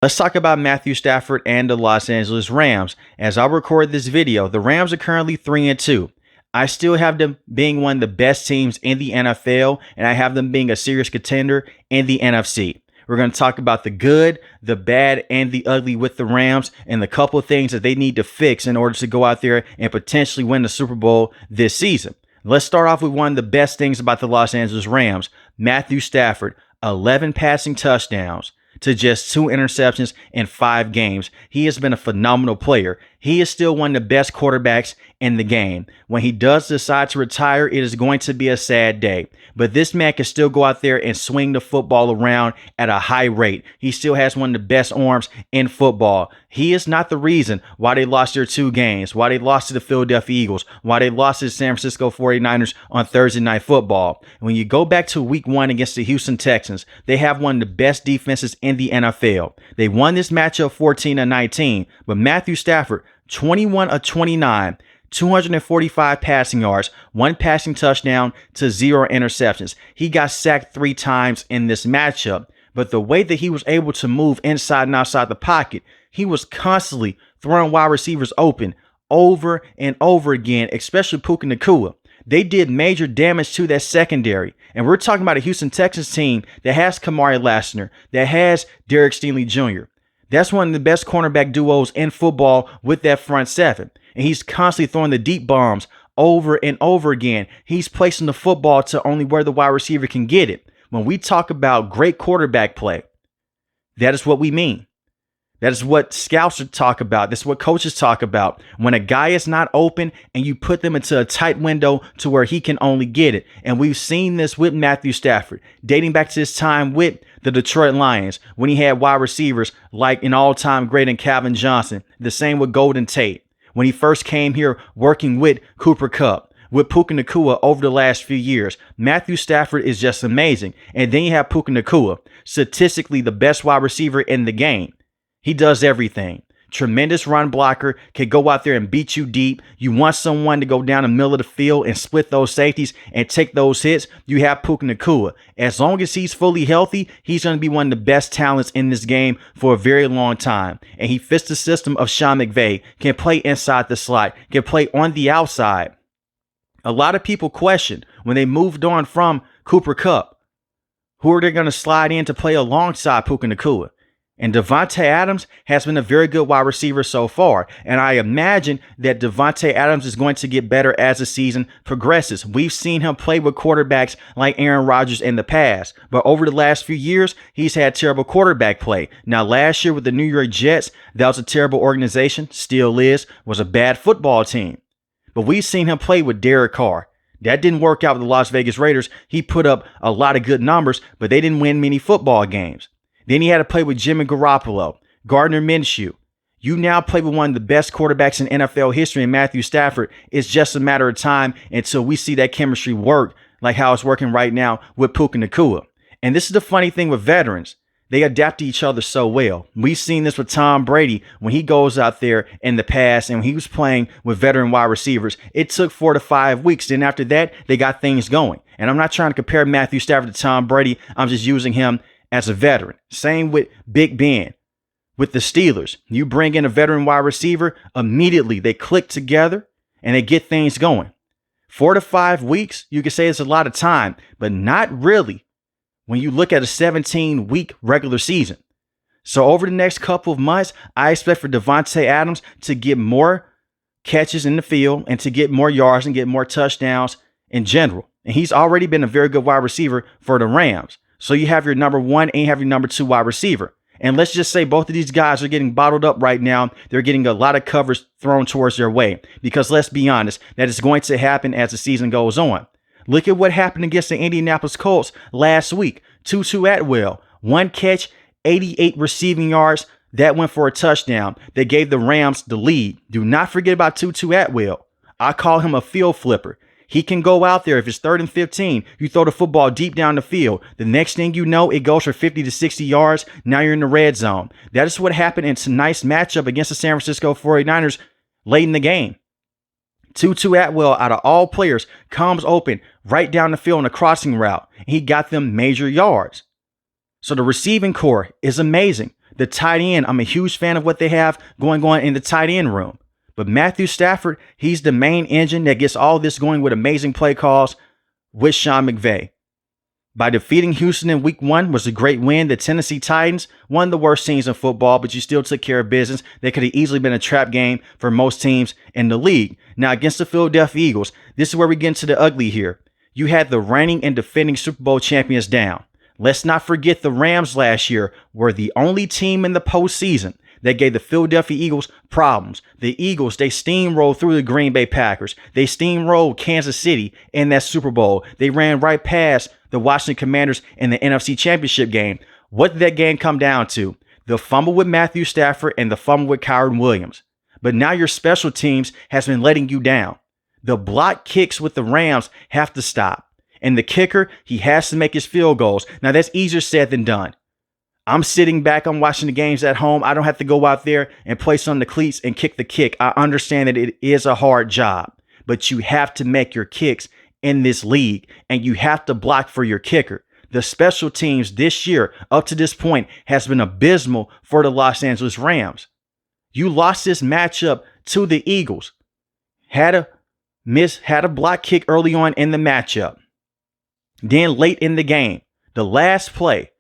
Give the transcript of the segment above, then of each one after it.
Let's talk about Matthew Stafford and the Los Angeles Rams. As I record this video, the Rams are currently 3-2. I still have them being one of the best teams in the NFL, and I have them being a serious contender in the NFC. We're going to talk about the good, the bad, and the ugly with the Rams and the couple of things that they need to fix in order to go out there and potentially win the Super Bowl this season. Let's start off with one of the best things about the Los Angeles Rams. Matthew Stafford, 11 passing touchdowns to just 2 interceptions in 5 games. He has been a phenomenal player. He is still one of the best quarterbacks in the game. When he does decide to retire, it is going to be a sad day. But this man can still go out there and swing the football around at a high rate. He still has one of the best arms in football. He is not the reason why they lost their 2 games, why they lost to the Philadelphia Eagles, why they lost to the San Francisco 49ers on Thursday Night Football. When you go back to week 1 against the Houston Texans, they have one of the best defenses in the NFL. They won this matchup 14-19, but Matthew Stafford, 21 of 29, 245 passing yards, 1 passing touchdown to 0 interceptions. He got sacked 3 times in this matchup, but the way that he was able to move inside and outside the pocket, he was constantly throwing wide receivers open over and over again, especially Puka Nacua. They did major damage to that secondary. And we're talking about a Houston Texans team that has Kamari Lassiter, that has Derek Stingley Jr. That's one of the best cornerback duos in football with that front 7. And he's constantly throwing the deep bombs over and over again. He's placing the football to only where the wide receiver can get it. When we talk about great quarterback play, that is what we mean. That is what scouts talk about. That's what coaches talk about. When a guy is not open and you put them into a tight window to where he can only get it. And we've seen this with Matthew Stafford, dating back to his time with the Detroit Lions, when he had wide receivers like an all-time great in Calvin Johnson. The same with Golden Tate. When he first came here working with Cooper Kupp, with Puka Nacua over the last few years. Matthew Stafford is just amazing. And then you have Puka Nacua, statistically the best wide receiver in the game. He does everything. Tremendous run blocker, can go out there and beat you deep. You want someone to go down the middle of the field and split those safeties and take those hits. You have Puka Nacua. As long as he's fully healthy, he's going to be one of the best talents in this game for a very long time. And he fits the system of Sean McVay, can play inside the slot, can play on the outside. A lot of people question when they moved on from Cooper Kupp, who are they going to slide in to play alongside Puka Nacua? And Davante Adams has been a very good wide receiver so far. And I imagine that Davante Adams is going to get better as the season progresses. We've seen him play with quarterbacks like Aaron Rodgers in the past. But over the last few years, he's had terrible quarterback play. Now, last year with the New York Jets, that was a terrible organization, still is, was a bad football team. But we've seen him play with Derek Carr. That didn't work out with the Las Vegas Raiders. He put up a lot of good numbers, but they didn't win many football games. Then he had to play with Jimmy Garoppolo, Gardner Minshew. You now play with one of the best quarterbacks in NFL history in Matthew Stafford. It's just a matter of time until we see that chemistry work like how it's working right now with Puka Nacua. And this is the funny thing with veterans. They adapt to each other so well. We've seen this with Tom Brady when he goes out there in the past and when he was playing with veteran wide receivers. It took 4 to 5 weeks. Then after that, they got things going. And I'm not trying to compare Matthew Stafford to Tom Brady. I'm just using him as a veteran. Same with Big Ben. With the Steelers, you bring in a veteran wide receiver, immediately they click together and they get things going. 4 to 5 weeks, you can say it's a lot of time, but not really when you look at a 17-week regular season. So over the next couple of months, I expect for Davante Adams to get more catches in the field and to get more yards and get more touchdowns in general. And he's already been a very good wide receiver for the Rams. So you have your number 1 and you have your number 2 wide receiver. And let's just say both of these guys are getting bottled up right now. They're getting a lot of covers thrown towards their way. Because let's be honest, that is going to happen as the season goes on. Look at what happened against the Indianapolis Colts last week. Tutu Atwell, 1 catch, 88 receiving yards. That went for a touchdown. They gave the Rams the lead. Do not forget about Tutu Atwell. I call him a field flipper. He can go out there. If it's 3rd and 15, you throw the football deep down the field. The next thing you know, it goes for 50 to 60 yards. Now you're in the red zone. That is what happened in tonight's matchup against the San Francisco 49ers late in the game. Tutu Atwell, out of all players, comes open right down the field on a crossing route. He got them major yards. So the receiving core is amazing. The tight end, I'm a huge fan of what they have going on in the tight end room. But Matthew Stafford, he's the main engine that gets all this going with amazing play calls with Sean McVay. By defeating Houston in week 1 was a great win. The Tennessee Titans, one of the worst teams in football, but you still took care of business. They could have easily been a trap game for most teams in the league. Now, against the Philadelphia Eagles, this is where we get into the ugly here. You had the reigning and defending Super Bowl champions down. Let's not forget the Rams last year were the only team in the postseason that gave the Philadelphia Eagles problems. The Eagles, they steamrolled through the Green Bay Packers. They steamrolled Kansas City in that Super Bowl. They ran right past the Washington Commanders in the NFC Championship game. What did that game come down to? The fumble with Matthew Stafford and the fumble with Kyren Williams. But now your special teams has been letting you down. The block kicks with the Rams have to stop. And the kicker, he has to make his field goals. Now, that's easier said than done. I'm sitting back, I'm watching the games at home. I don't have to go out there and place on the cleats and kick the kick. I understand that it is a hard job, but you have to make your kicks in this league, and you have to block for your kicker. The special teams this year, up to this point, has been abysmal for the Los Angeles Rams. You lost this matchup to the Eagles. Had a block kick early on in the matchup. Then late in the game, the last play,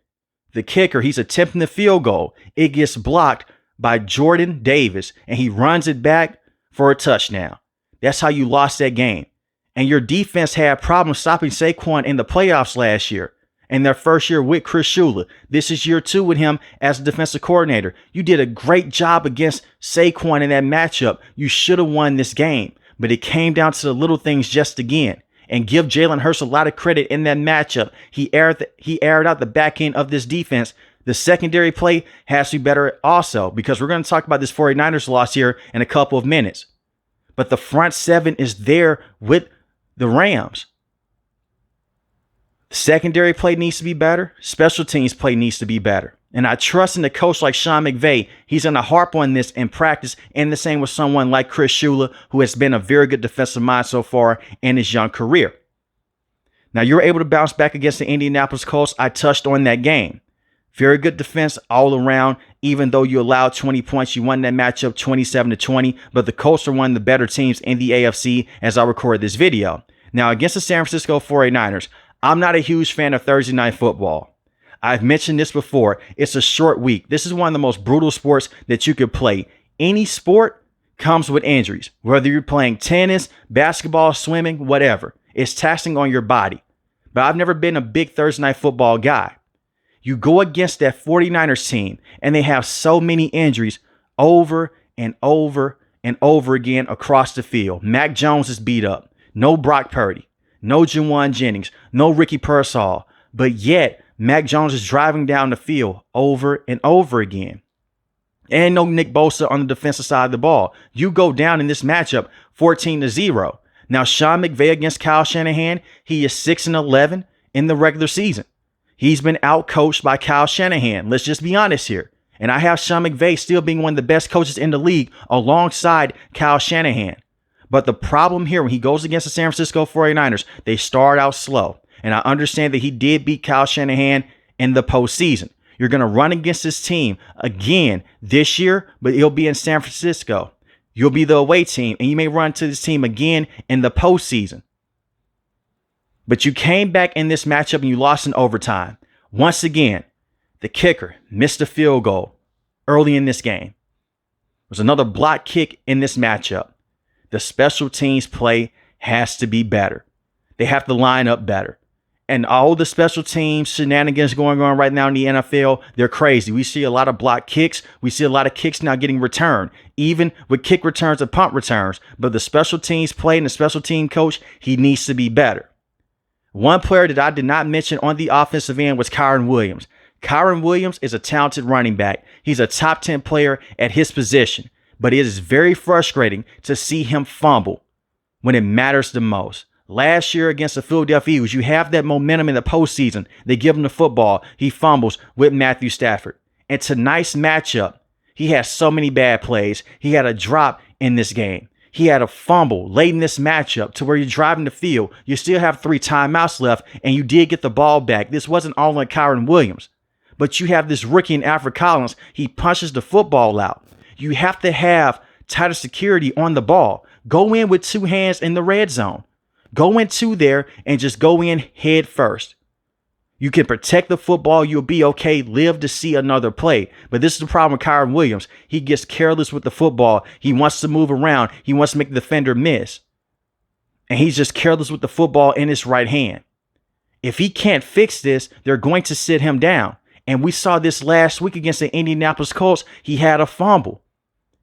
the kicker, he's attempting the field goal. It gets blocked by Jordan Davis, and he runs it back for a touchdown. That's how you lost that game. And your defense had problems stopping Saquon in the playoffs last year. In their first year with Chris Shula. This is year 2 with him as a defensive coordinator. You did a great job against Saquon in that matchup. You should have won this game. But it came down to the little things just again. And give Jalen Hurts a lot of credit in that matchup. He aired out the back end of this defense. The secondary play has to be better also, because we're going to talk about this 49ers loss here in a couple of minutes. But the front seven is there with the Rams. Secondary play needs to be better. Special teams play needs to be better. And I trust in a coach like Sean McVay. He's going to harp on this in practice, and the same with someone like Chris Shula, who has been a very good defensive mind so far in his young career. Now, you're able to bounce back against the Indianapolis Colts. I touched on that game. Very good defense all around. Even though you allowed 20 points, you won that matchup 27-20. But the Colts are one of the better teams in the AFC as I record this video. Now, against the San Francisco 49ers, I'm not a huge fan of Thursday Night Football. I've mentioned this before. It's a short week. This is one of the most brutal sports that you could play. Any sport comes with injuries, whether you're playing tennis, basketball, swimming, whatever. It's taxing on your body. But I've never been a big Thursday Night Football guy. You go against that 49ers team, and they have so many injuries over and over and over again across the field. Mac Jones is beat up. No Brock Purdy. No Juwan Jennings. No Ricky Pearsall. But yet, Mac Jones is driving down the field over and over again. And no Nick Bosa on the defensive side of the ball. You go down in this matchup 14-0. Now, Sean McVay against Kyle Shanahan, he is 6-11 in the regular season. He's been outcoached by Kyle Shanahan. Let's just be honest here. And I have Sean McVay still being one of the best coaches in the league alongside Kyle Shanahan. But the problem here, when he goes against the San Francisco 49ers, they start out slow. And I understand that he did beat Kyle Shanahan in the postseason. You're going to run against this team again this year, but it'll be in San Francisco. You'll be the away team, and you may run to this team again in the postseason. But you came back in this matchup and you lost in overtime. Once again, the kicker missed a field goal early in this game. There was another block kick in this matchup. The special teams play has to be better. They have to line up better. And all the special teams shenanigans going on right now in the NFL, they're crazy. We see a lot of block kicks. We see a lot of kicks now getting returned, even with kick returns and punt returns. But the special teams play and the special team coach, he needs to be better. One player that I did not mention on the offensive end was Kyren Williams. Kyren Williams is a talented running back. He's a top 10 player at his position. But it is very frustrating to see him fumble when it matters the most. Last year against the Philadelphia Eagles, you have that momentum in the postseason. They give him the football. He fumbles with Matthew Stafford. And tonight's matchup, he has so many bad plays. He had a drop in this game. He had a fumble late in this matchup to where you're driving the field. You still have 3 timeouts left, and you did get the ball back. This wasn't all on Kyren Williams. But you have this rookie in Alfred Collins. He punches the football out. You have to have tighter security on the ball. Go in with two hands in the red zone. Go into there and just go in head first. You can protect the football. You'll be okay. Live to see another play. But this is the problem with Kyren Williams. He gets careless with the football. He wants to move around. He wants to make the defender miss. And he's just careless with the football in his right hand. If he can't fix this, they're going to sit him down. And we saw this last week against the Indianapolis Colts. He had a fumble.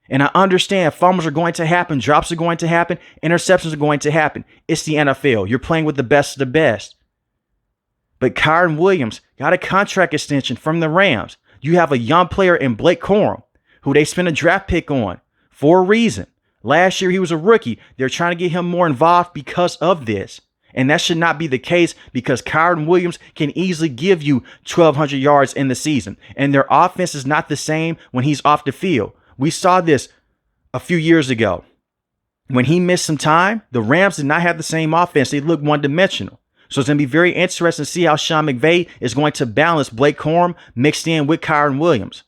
And I understand fumbles are going to happen. Drops are going to happen. Interceptions are going to happen. It's the NFL. You're playing with the best of the best. But Kyren Williams got a contract extension from the Rams. You have a young player in Blake Corum, who they spent a draft pick on for a reason. Last year, he was a rookie. They're trying to get him more involved because of this. And that should not be the case because Kyren Williams can easily give you 1,200 yards in the season. And their offense is not the same when he's off the field. We saw this a few years ago. When he missed some time, the Rams did not have the same offense. They looked one-dimensional. So it's going to be very interesting to see how Sean McVay is going to balance Blake Corum mixed in with Kyren Williams.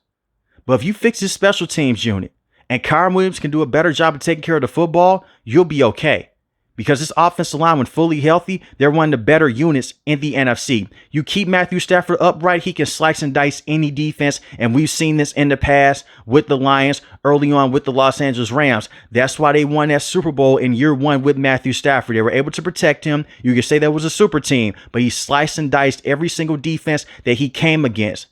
But if you fix this special teams unit and Kyren Williams can do a better job of taking care of the football, you'll be okay. Because this offensive line, when fully healthy, they're one of the better units in the NFC. You keep Matthew Stafford upright, he can slice and dice any defense. And we've seen this in the past with the Lions, early on with the Los Angeles Rams. That's why they won that Super Bowl in year one with Matthew Stafford. They were able to protect him. You could say that was a super team, but he sliced and diced every single defense that he came against.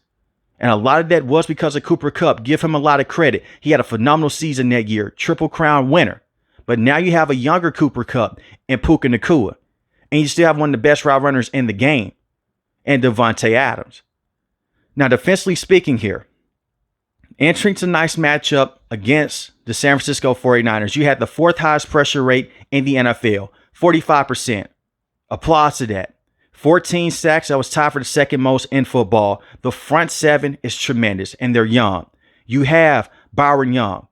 And a lot of that was because of Cooper Kupp. Give him a lot of credit. He had a phenomenal season that year, Triple Crown winner. But now you have a younger Cooper Kupp and Puka Nacua. And you still have one of the best route runners in the game, and Devontae Adams. Now, defensively speaking here, entering to a nice matchup against the San Francisco 49ers, you had the fourth highest pressure rate in the NFL, 45%. Applause to that. 14 sacks, that was tied for the second most in football. The front seven is tremendous, and they're young. You have Byron Young.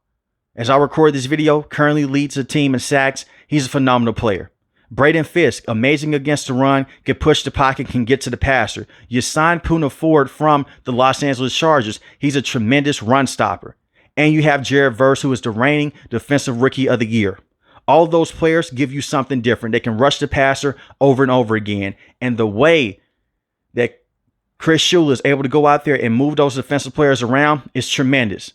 As I record this video, currently leads the team in sacks. He's a phenomenal player. Braden Fisk, amazing against the run, can push the pocket, can get to the passer. You signed Poona Ford from the Los Angeles Chargers. He's a tremendous run stopper. And you have Jared Verse, who is the reigning defensive rookie of the year. All of those players give you something different. They can rush the passer over and over again. And the way that Chris Shula is able to go out there and move those defensive players around is tremendous.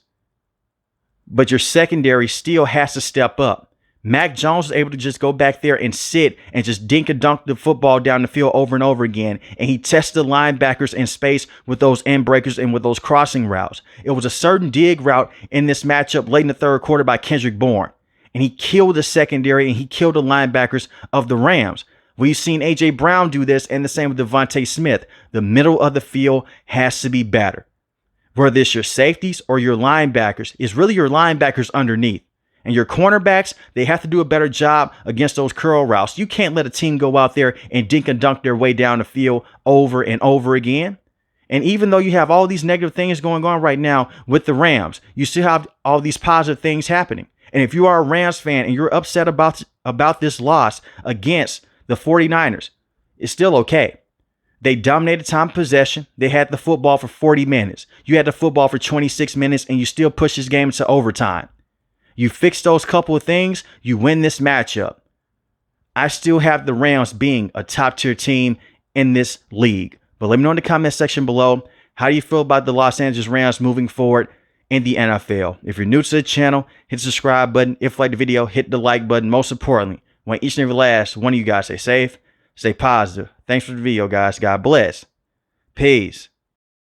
But your secondary still has to step up. Mac Jones was able to just go back there and sit and just dink and dunk the football down the field over and over again. And he tested linebackers in space with those end breakers and with those crossing routes. It was a certain dig route in this matchup late in the third quarter by Kendrick Bourne. And he killed the secondary and he killed the linebackers of the Rams. We've seen A.J. Brown do this, and the same with Devontae Smith. The middle of the field has to be better. Whether it's your safeties or your linebackers, it's really your linebackers underneath. And your cornerbacks, they have to do a better job against those curl routes. You can't let a team go out there and dink and dunk their way down the field over and over again. And even though you have all these negative things going on right now with the Rams, you still have all these positive things happening. And if you are a Rams fan and you're upset about this loss against the 49ers, it's still okay. They dominated time of possession. They had the football for 40 minutes. You had the football for 26 minutes, and you still push this game to overtime. You fix those couple of things, you win this matchup. I still have the Rams being a top-tier team in this league. But let me know in the comment section below, how do you feel about the Los Angeles Rams moving forward in the NFL? If you're new to the channel, hit the subscribe button. If you like the video, hit the like button. Most importantly, I want each and every last one of you guys stay safe, stay positive. Thanks for the video, guys. God bless. Peace.